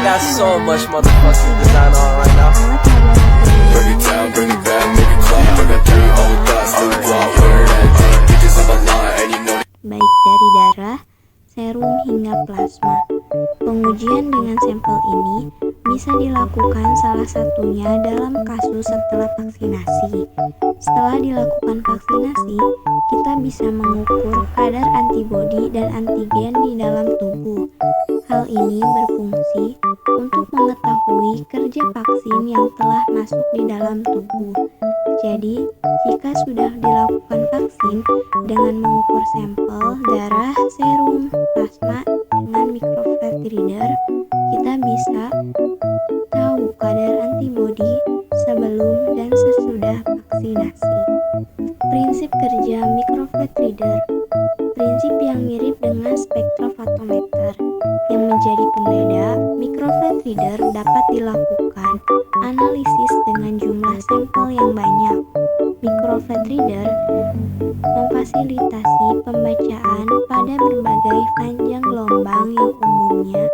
got so much motherfucking design on right now. Bring it down, bring it back, make it clap. I got 3 old thoughts, still go out, wear that thing. Bitches on my line, and you know baik dari darah, serum hingga plasma. Pengujian dengan sampel ini bisa dilakukan salah satunya dalam kasus setelah vaksinasi. Setelah dilakukan vaksinasi, kita bisa mengukur kadar antibodi dan antigen di dalam tubuh. Hal ini berfungsi untuk mengetahui kerja vaksin yang telah masuk di dalam tubuh. Jadi, jika sudah dilakukan vaksin dengan mengukur sampel darah, serum, plasma dengan microflat reader, kita bisa tahu kadar antibodi sebelum dan sesudah vaksinasi. Prinsip kerja microflat reader. Prinsip yang mirip dengan spektrofotometer. Yang menjadi pembeda, microflat reader dapat dilakukan analisis dengan jumlah sampel yang banyak. Microflat reader memfasilitasi pembacaan pada berbagai panjang gelombang yang umumnya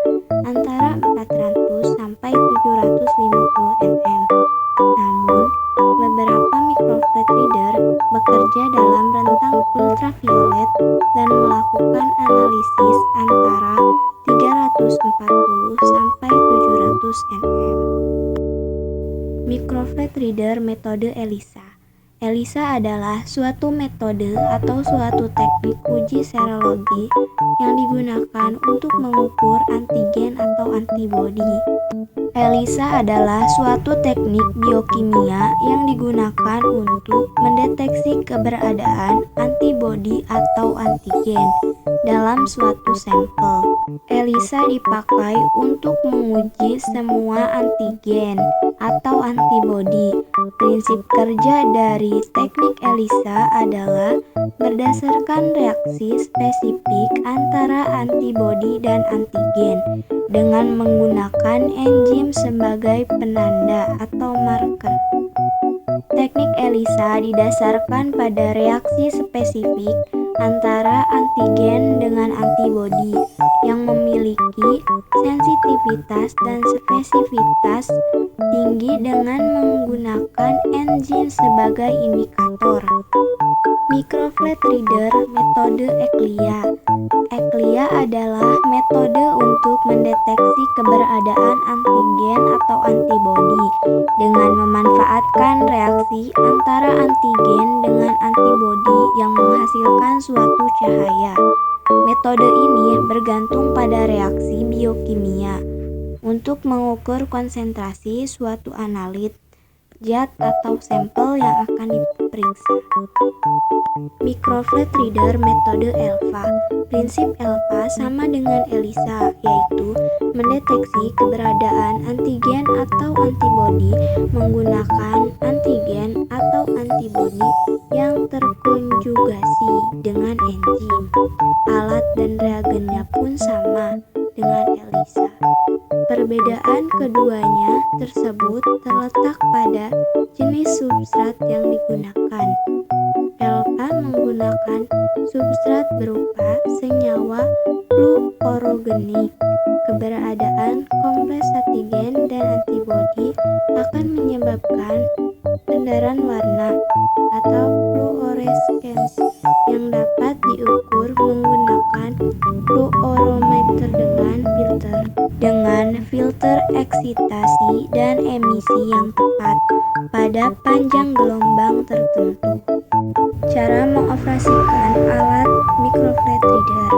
antara 400 sampai 750 nm. Namun, beberapa microflat reader bekerja dalam rentang ultraviolet dan melakukan analisis antara 340 sampai 700 nm. Microflat reader metode ELISA. ELISA adalah suatu metode atau suatu teknik uji serologi yang digunakan untuk mengukur antigen atau antibodi. ELISA adalah suatu teknik biokimia yang digunakan untuk mendeteksi keberadaan antibodi atau antigen dalam suatu sampel. ELISA dipakai untuk menguji semua antigen atau antibodi. Prinsip kerja dari teknik ELISA adalah berdasarkan reaksi spesifik antara antibodi dan antigen dengan menggunakan enzim sebagai penanda atau marker. Teknik ELISA didasarkan pada reaksi spesifik antara antigen dengan antibodi yang memiliki sensitivitas dan spesifitas tinggi dengan menggunakan enzim sebagai indikator. Microflat reader metode ECLIA. ECLIA adalah metode untuk mendeteksi keberadaan antigen atau antibodi dengan memanfaatkan reaksi antara antigen dengan antibodi yang menghasilkan suatu cahaya. Metode ini bergantung pada reaksi biokimia untuk mengukur konsentrasi suatu analit, zat atau sampel yang akan diperiksa. Microflat reader metode ELFA. Prinsip ELFA sama dengan ELISA, yaitu mendeteksi keberadaan antigen atau antibodi menggunakan antigen atau antibodi yang terkonjugasi dengan enzim. Alat dan reagennya pun sama dengan ELISA. Perbedaan keduanya tersebut terletak pada jenis substrat yang digunakan. ELFA menggunakan substrat berupa senyawa fluorogenik. Keberadaan kompleks antigen dan antibodi akan menyebabkan peredaran warna atau fluorescence yang dapat diukur menggunakan fluorometer dengan filter eksitasi dan emisi yang tepat pada panjang gelombang tertentu. Cara mengoperasikan alat microflat reader.